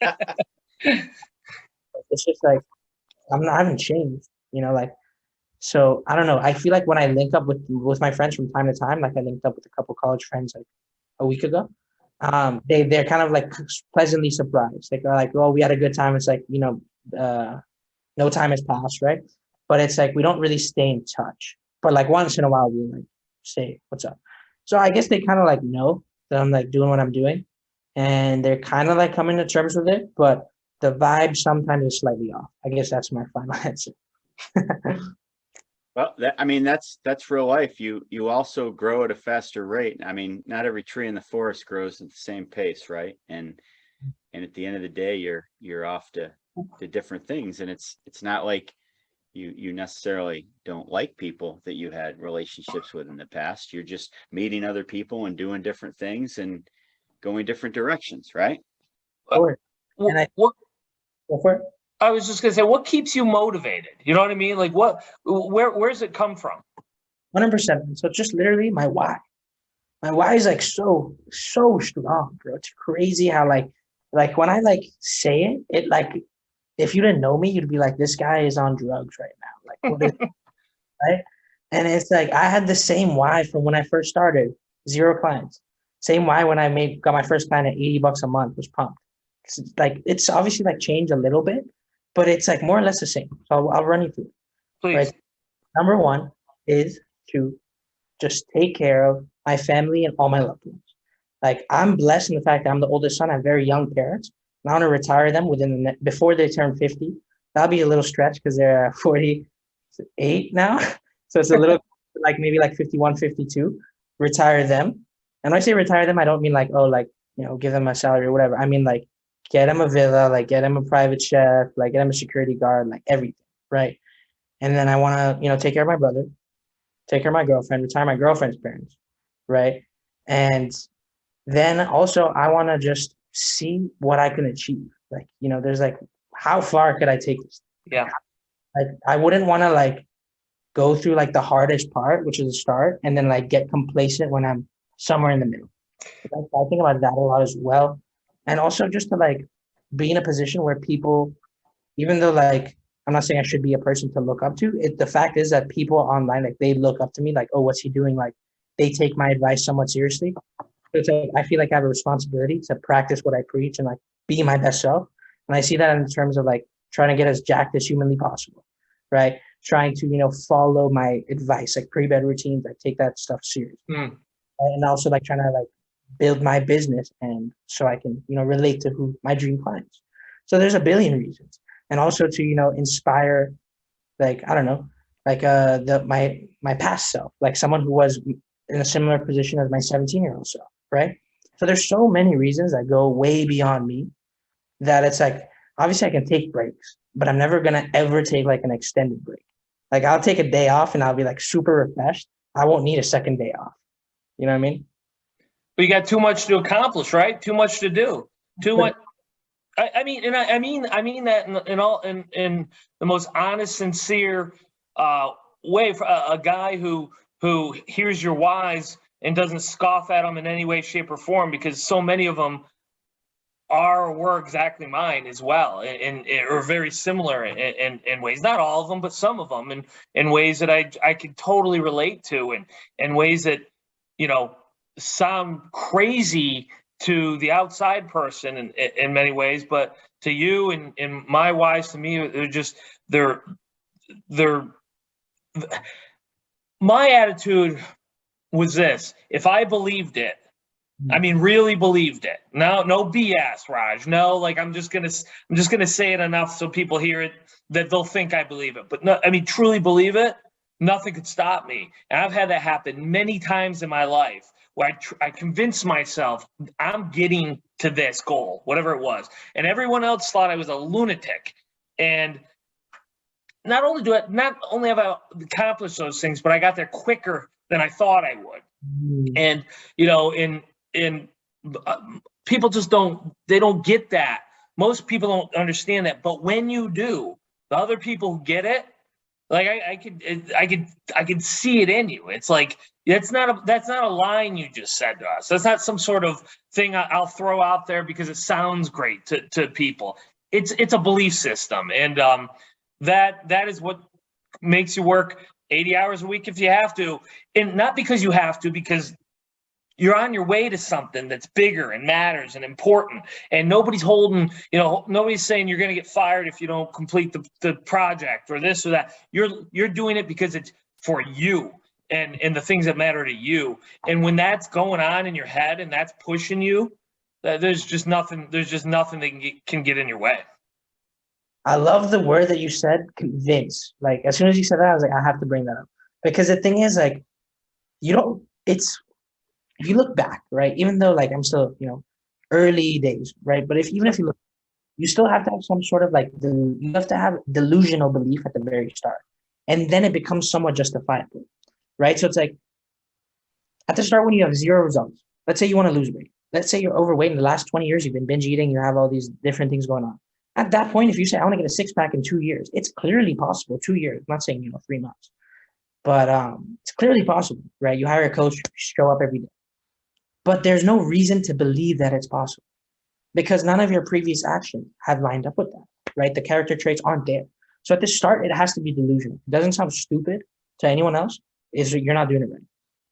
Speaker 3: like, it's just like I haven't changed, like so I don't know. I feel like when I link up with my friends from time to time, like I linked up with a couple college friends like a week ago. They're kind of like pleasantly surprised. Like they're like, "Oh, we had a good time." It's like no time has passed, right? But it's like we don't really stay in touch. But like once in a while, we like say, "What's up?" So I guess they kind of like know that I'm like doing what I'm doing, and they're kind of like coming to terms with it. But the vibe sometimes is slightly off. I guess that's my final answer.
Speaker 2: Well, that's real life. You also grow at a faster rate. I mean, not every tree in the forest grows at the same pace, right? And at the end of the day, you're off to different things, and it's not like you necessarily don't like people that you had relationships with in the past. You're just meeting other people and doing different things and going different directions, right?
Speaker 3: Sure. And I
Speaker 4: What
Speaker 3: go for it.
Speaker 4: I was just gonna say, what keeps you motivated? You know what I mean? Like where's it come from?
Speaker 3: 100%. So it's just literally my why. My why is like so strong, bro. It's crazy how like when I like say it like if you didn't know me, you'd be like, this guy is on drugs right now. Like what is right? And it's like I had the same why from when I first started, 0 clients. Same why when I got my first client at $80 a month, was pumped. It's obviously like changed a little bit, but it's like more or less the same. So I'll run you through it.
Speaker 4: Please.
Speaker 3: Right. Number 1 is to just take care of my family and all my loved ones. Like I'm blessed in the fact that I'm the oldest son. I have very young parents. And I want to retire them before they turn 50. That'll be a little stretch because they're 48 now. So it's a little like maybe like 51, 52. Retire them. And when I say retire them, I don't mean like, oh, like, give them a salary or whatever. I mean like get them a villa, like get them a private chef, like get them a security guard, like everything, right? And then I want to, take care of my brother, take care of my girlfriend, retire my girlfriend's parents, right? And then also I want to just see what I can achieve. Like, there's like, how far could I take this?
Speaker 4: Yeah.
Speaker 3: Like, I wouldn't want to like go through like the hardest part, which is the start, and then like get complacent when I'm somewhere in the middle. I think about that a lot as well. And also just to like be in a position where people, even though like, I'm not saying I should be a person to look up to, the fact is that people online, like they look up to me like, oh, what's he doing? Like they take my advice somewhat seriously. So I feel like I have a responsibility to practice what I preach and like be my best self. And I see that in terms of like trying to get as jacked as humanly possible, right? Trying to, follow my advice, like pre-bed routines. I take that stuff serious. And also like trying to like build my business and so I can, relate to who my dream clients. So there's a billion reasons. And also to, inspire, like, I don't know, like my past self, like someone who was in a similar position as my 17-year-old self, right? So there's so many reasons that go way beyond me that it's like, obviously I can take breaks, but I'm never going to ever take like an extended break. Like I'll take a day off and I'll be like super refreshed. I won't need a second day off. You know what I mean?
Speaker 4: But you got too much to accomplish, right? Too much to do. Too much. I mean that in the most honest, sincere way. For a guy who hears your whys and doesn't scoff at them in any way, shape, or form, because so many of them are or were exactly mine as well, and or very similar in ways. Not all of them, but some of them, in ways that I could totally relate to, and ways that, you know, sound crazy to the outside person in many ways, but to you and my wives, to me, they're my attitude was this: if I believed it, I mean, really believed it. No BS, Raj. No, like I'm just gonna say it enough so people hear it that they'll think I believe it. But no, I mean, truly believe it. Nothing could stop me. And I've had that happen many times in my life, where I convinced myself I'm getting to this goal, whatever it was, and everyone else thought I was a lunatic. And not only have I accomplished those things, but I got there quicker than I thought I would. And you know, in people just don't get that. Most people don't understand that, but when you do, the other people who get it, like I could see it in you. It's like that's not a line you just said to us. That's not some sort of thing I'll throw out there because it sounds great to people. It's a belief system, and that is what makes you work 80 hours a week if you have to, and not because you have to, because you're on your way to something that's bigger and matters and important, and nobody's saying you're going to get fired if you don't complete the project or this or that. You're doing it because it's for you and the things that matter to you. And when that's going on in your head and that's pushing you, there's just nothing that can get in your way.
Speaker 3: I love the word that you said, convince. Like, as soon as you said that, I was like, I have to bring that up. Because the thing is, like, if you look back, right, even though, like, I'm still, early days, right? But even if you look, you still have to have some sort of, like, you have to have delusional belief at the very start. And then it becomes somewhat justifiable, right? So it's like, at the start when you have zero results, let's say you want to lose weight. Let's say you're overweight in the last 20 years, you've been binge eating, you have all these different things going on. At that point, if you say, I want to get a six-pack in 2 years, it's clearly possible. 2 years. I'm not saying, 3 months. But it's clearly possible, right? You hire a coach, show up every day. But there's no reason to believe that it's possible because none of your previous actions have lined up with that, right? The character traits aren't there. So at the start, it has to be delusional. It doesn't sound stupid to anyone else. You're not doing it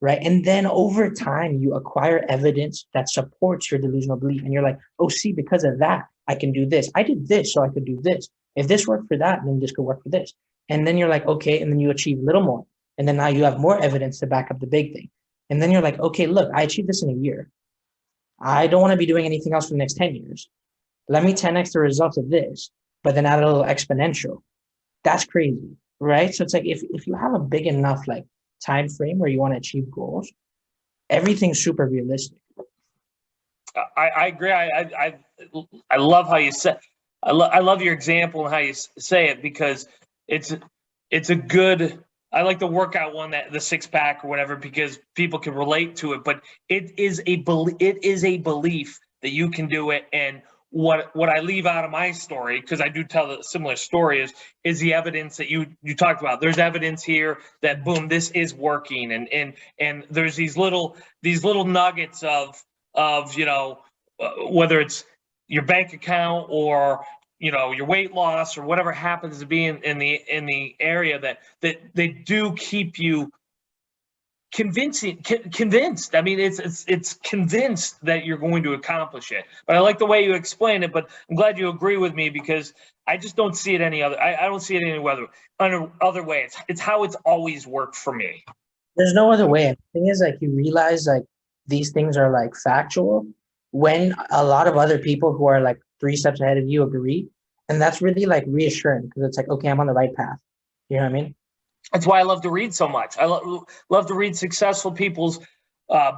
Speaker 3: right? And then over time, you acquire evidence that supports your delusional belief. And you're like, oh, see, because of that, I can do this. I did this, so I could do this. If this worked for that, then this could work for this. And then you're like, okay, and then you achieve a little more. And then now you have more evidence to back up the big thing. And then you're like, okay, look, I achieved this in a year. I don't want to be doing anything else for the next 10 years. Let me 10x the results of this, but then add a little exponential. That's crazy, right? So it's like if you have a big enough like time frame where you want to achieve goals, everything's super realistic.
Speaker 4: I agree. I love how you said. I love your example and how you say it because it's a good. I like the workout one, that the six-pack or whatever, because people can relate to it. But it is a belief that you can do it. And what I leave out of my story, because I do tell a similar story, is the evidence that you talked about. There's evidence here that boom, this is working, and there's these little nuggets of whether it's your bank account or your weight loss or whatever happens to be in the area that they do keep you convinced. I mean, it's convinced that you're going to accomplish it. But I like the way you explain it. But I'm glad you agree with me because I just don't see it any other. I don't see it any other way. It's how it's always worked for me.
Speaker 3: There's no other way. The thing is, like, you realize like these things are like factual when a lot of other people who are like 3 steps ahead of you agree, and that's really like reassuring because it's like, okay, I'm on the right path. You know what I mean?
Speaker 4: That's why I love to read so much. I love to read successful people's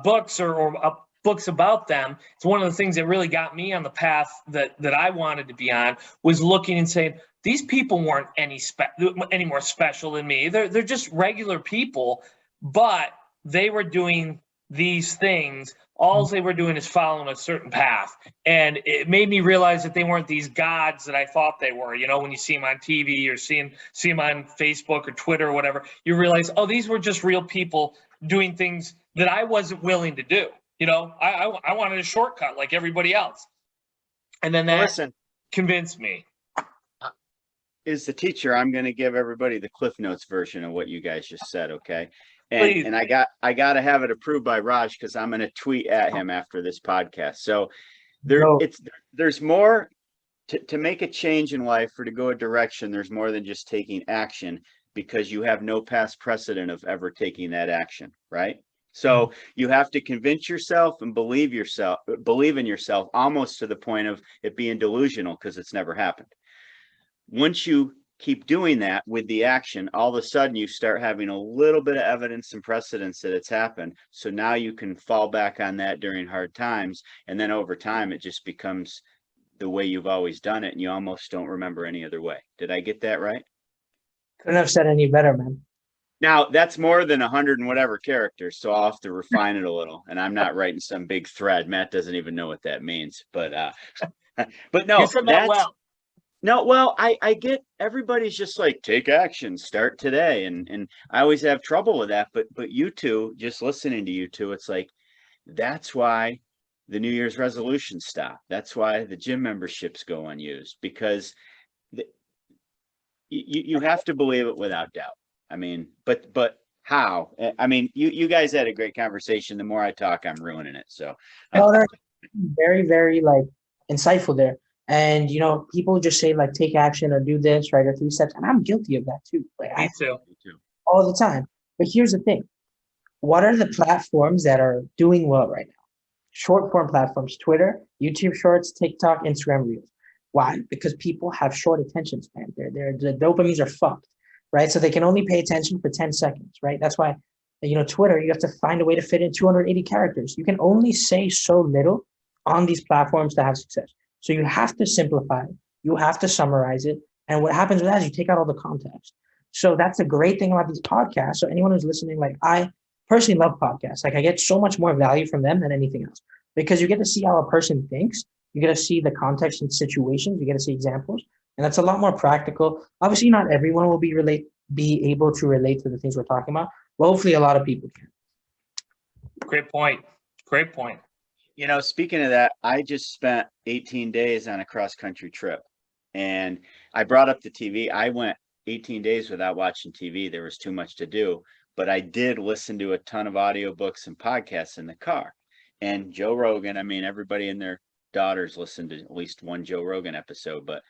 Speaker 4: books or books about them. It's one of the things that really got me on the path that I wanted to be on, was looking and saying, these people weren't any more special than me. They're just regular people, but they were doing these things, all they were doing is following a certain path. And it made me realize that they weren't these gods that I thought they were. You know, when you see them on TV or see them on Facebook or Twitter or whatever, you realize, oh, these were just real people doing things that I wasn't willing to do. You know, I wanted a shortcut like everybody else. And then that convinced me.
Speaker 2: Is the teacher, I'm going to give everybody the Cliff Notes version of what you guys just said, okay?
Speaker 4: Please.
Speaker 2: And I got to have it approved by Raj because I'm going to tweet at him after this podcast. So there's more to make a change in life or to go a direction. There's more than just taking action because you have no past precedent of ever taking that action, right? So you have to convince yourself and believe in yourself almost to the point of it being delusional because it's never happened. Once you keep doing that with the action, all of a sudden you start having a little bit of evidence and precedence that it's happened. So now you can fall back on that during hard times. And then over time, it just becomes the way you've always done it. And you almost don't remember any other way. Did I get that right?
Speaker 3: Couldn't have said any better, man.
Speaker 2: Now that's more than 100 and whatever characters. So I'll have to refine it a little. And I'm not writing some big thread. Matt doesn't even know what that means, but no,
Speaker 4: You said that well.
Speaker 2: No, well, I get everybody's just like, take action, start today. And I always have trouble with that. But you two, just listening to you two, it's like, that's why the New Year's resolutions stop. That's why the gym memberships go unused, because you have to believe it without doubt. I mean, but how? I mean, you guys had a great conversation. The more I talk, I'm ruining it. So
Speaker 3: very, very like insightful there. And, you know, people just say, like, take action or do this, right, or 3 steps. And I'm guilty of that, too. Like,
Speaker 4: Me too.
Speaker 3: All the time. But here's the thing. What are the platforms that are doing well right now? Short form platforms, Twitter, YouTube Shorts, TikTok, Instagram Reels. Why? Because people have short attention span. The dopamines are fucked, right? So they can only pay attention for 10 seconds, right? That's why, you know, Twitter, you have to find a way to fit in 280 characters. You can only say so little on these platforms to have success. So you have to simplify it. You have to summarize it. And what happens with that is you take out all the context. So that's a great thing about these podcasts. So anyone who's listening, like, I personally love podcasts. Like, I get so much more value from them than anything else because you get to see how a person thinks. You get to see the context and situations. You get to see examples. And that's a lot more practical. Obviously, not everyone will be able to relate to the things we're talking about. But hopefully a lot of people can.
Speaker 4: Great point. Great point.
Speaker 2: You know, speaking of that, I just spent 18 days on a cross-country trip, and I brought up the TV. I went 18 days without watching TV. There was too much to do, but I did listen to a ton of audiobooks and podcasts in the car. And Joe Rogan, I mean, everybody and their daughters listened to at least one Joe Rogan episode, but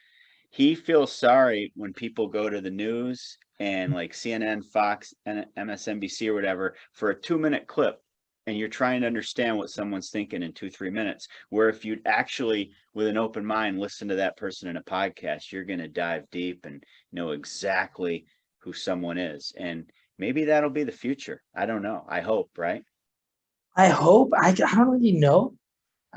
Speaker 2: he feels sorry when people go to the news and like CNN, Fox, and MSNBC or whatever for a 2-minute clip. And you're trying to understand what someone's thinking in 2-3 minutes, where if you'd actually, with an open mind, listen to that person in a podcast, you're going to dive deep and know exactly who someone is. And maybe that'll be the future. I don't know. I hope, right?
Speaker 3: I hope. I don't really know.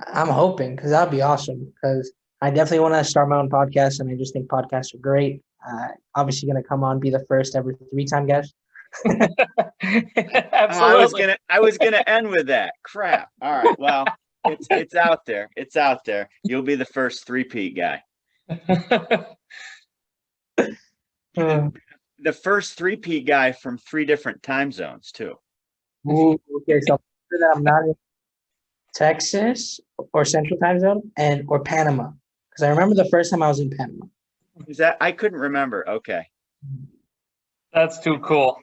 Speaker 3: I'm hoping because that'd be awesome because I definitely want to start my own podcast. And I just think podcasts are great. Obviously going to come on, be the first ever 3-time guest.
Speaker 4: Absolutely.
Speaker 2: I was gonna end with that. Crap. All right. Well, it's out there. It's out there. You'll be the first 3-peat guy. The first 3-peat guy from 3 different time zones too.
Speaker 3: Ooh, okay, so I'm not in Texas or Central Time Zone or Panama because I remember the first time I was in Panama.
Speaker 2: Is that I couldn't remember? Okay.
Speaker 4: That's too cool.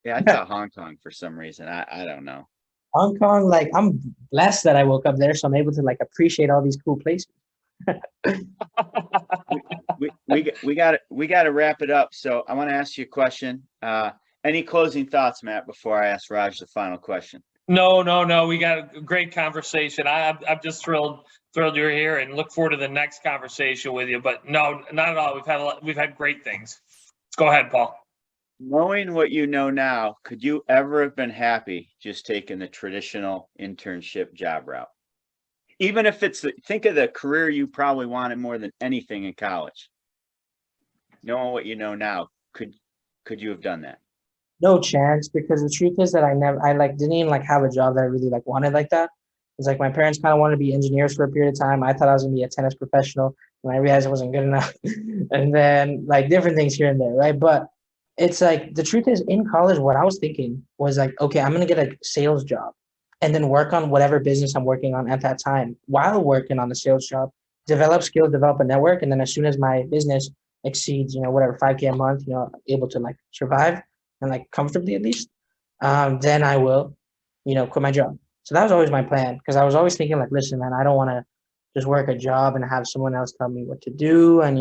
Speaker 2: Yeah, I thought Hong Kong for some reason. I don't know.
Speaker 3: Hong Kong, like I'm blessed that I woke up there, so I'm able to like appreciate all these cool places.
Speaker 2: we got to wrap it up. So I want to ask you a question. Any closing thoughts, Matt, before I ask Raj the final question?
Speaker 4: No. We got a great conversation. I'm just thrilled you're here and look forward to the next conversation with you. But no, not at all. We've had great things. Go ahead, Paul.
Speaker 2: Knowing what you know now, could you ever have been happy just taking the traditional internship job route? Even if think of the career you probably wanted more than anything in college. Knowing what you know now, could you have done that?
Speaker 3: no chance, because the truth is that I like didn't even like have a job that I really like wanted like that. It's like my parents kind of wanted to be engineers for a period of time. I thought I was gonna be a tennis professional, and I realized it wasn't good enough. And then like different things here and there, right? But it's like the truth is in college, what I was thinking was like, okay, I'm gonna get a sales job and then work on whatever business I'm working on at that time while working on the sales job, develop skills, develop a network, and then as soon as my business exceeds, whatever 5K a month, able to like survive and like comfortably at least, then I will, quit my job. So that was always my plan, because I was always thinking like, listen, man, I don't want to just work a job and have someone else tell me what to do, and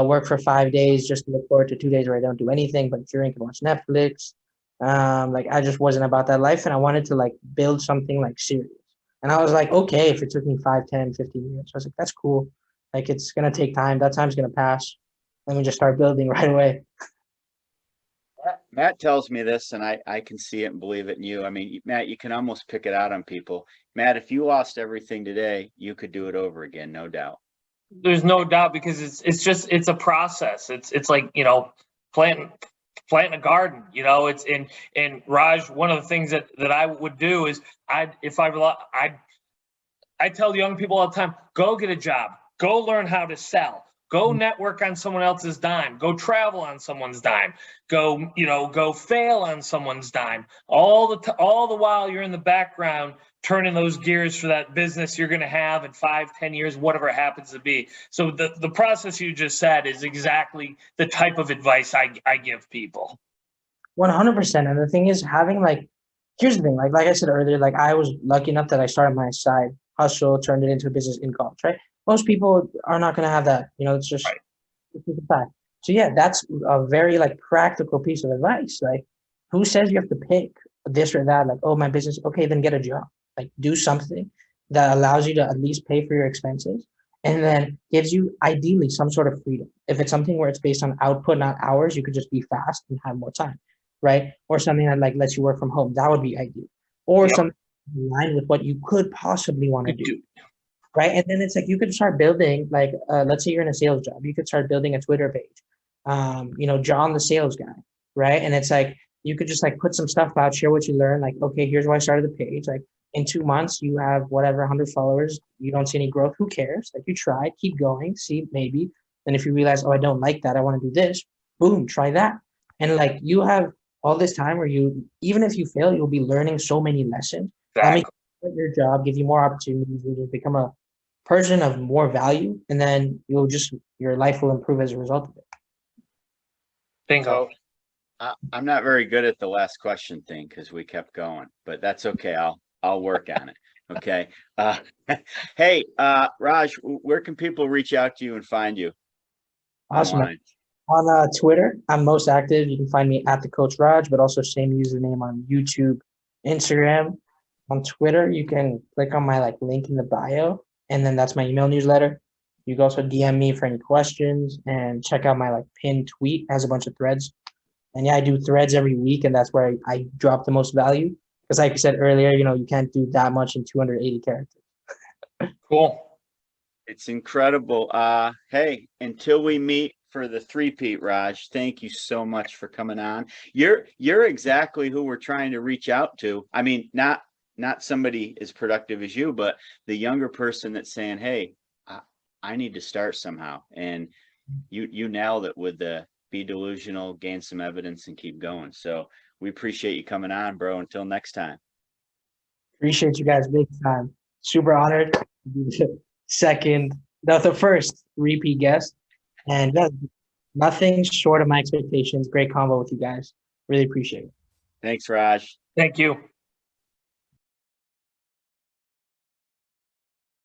Speaker 3: work for 5 days just to look forward to 2 days where I don't do anything but drink and watch Netflix. Like I just wasn't about that life, and I wanted to like build something like serious. And I was like, okay, if it took me 5, 10, 15 years, I was like, that's cool. Like it's gonna take time. That time's gonna pass. Let me just start building right away.
Speaker 2: Matt tells me this, and I can see it and believe it in you. I mean, Matt, you can almost pick it out on people. Matt, if you lost everything today, you could do it over again, no doubt.
Speaker 4: There's no doubt, because it's a process. It's like, planting a garden, it's in Raj. One of the things that I would do is I tell young people all the time, go get a job, go learn how to sell, go network on someone else's dime, go travel on someone's dime, go fail on someone's dime. All the while you're in the background turning those gears for that business you're going to have in 5, 10 years, whatever it happens to be. So the process you just said is exactly the type of advice I give people.
Speaker 3: 100%. And the thing is, here's the thing, like I said earlier, like I was lucky enough that I started my side hustle, turned it into a business in college, right? Most people are not going to have that. It's just
Speaker 4: Right.
Speaker 3: It's a fact. So yeah, that's a very like practical piece of advice. Like, who says you have to pick this or that? Like, oh, my business. Okay, then get a job. Like, do something that allows you to at least pay for your expenses, and then gives you ideally some sort of freedom. If it's something where it's based on output, not hours, you could just be fast and have more time, right? Or something that like lets you work from home. That would be ideal. Or
Speaker 4: Yep.
Speaker 3: something in line with what you could possibly want to do. Right. And then it's like you could start building, like, let's say you're in a sales job, you could start building a Twitter page. John the sales guy, right? And it's like you could just like put some stuff out, share what you learn. Like, okay, here's why I started the page. Like in 2 months, you have whatever 100 followers. You don't see any growth. Who cares? Like you try, keep going, see maybe. And if you realize, oh, I don't like that, I want to do this. Boom, try that. And like you have all this time where even if you fail, you'll be learning so many lessons.
Speaker 4: Exactly.
Speaker 3: Your job, give you more opportunities, you'll just become a person of more value, and then your life will improve as a result of it.
Speaker 4: Bingo.
Speaker 2: I'm not very good at the last question thing because we kept going, but that's okay. I'll work on it. Okay. Hey, Raj, where can people reach out to you and find you?
Speaker 3: Awesome.
Speaker 2: Online?
Speaker 3: On Twitter, I'm most active. You can find me at the Coach Raj, but also same username on YouTube, Instagram. On Twitter, you can click on my like link in the bio, and then that's my email newsletter. You can also DM me for any questions, and check out my like pinned tweet. It has a bunch of threads. And yeah, I do threads every week, and that's where I drop the most value. Because like I said earlier, you can't do that much in 280 characters.
Speaker 4: Cool.
Speaker 2: It's incredible. Hey, until we meet for the three-peat, Raj, thank you so much for coming on. You're exactly who we're trying to reach out to. I mean, not somebody as productive as you, but the younger person that's saying, hey, I need to start somehow. And you nailed it with the be delusional, gain some evidence, and keep going. So we appreciate you coming on, bro. Until next time.
Speaker 3: Appreciate you guys big time. Super honored to be the first repeat guest. And yeah, nothing short of my expectations. Great combo with you guys. Really appreciate it.
Speaker 2: Thanks, Raj.
Speaker 4: Thank you.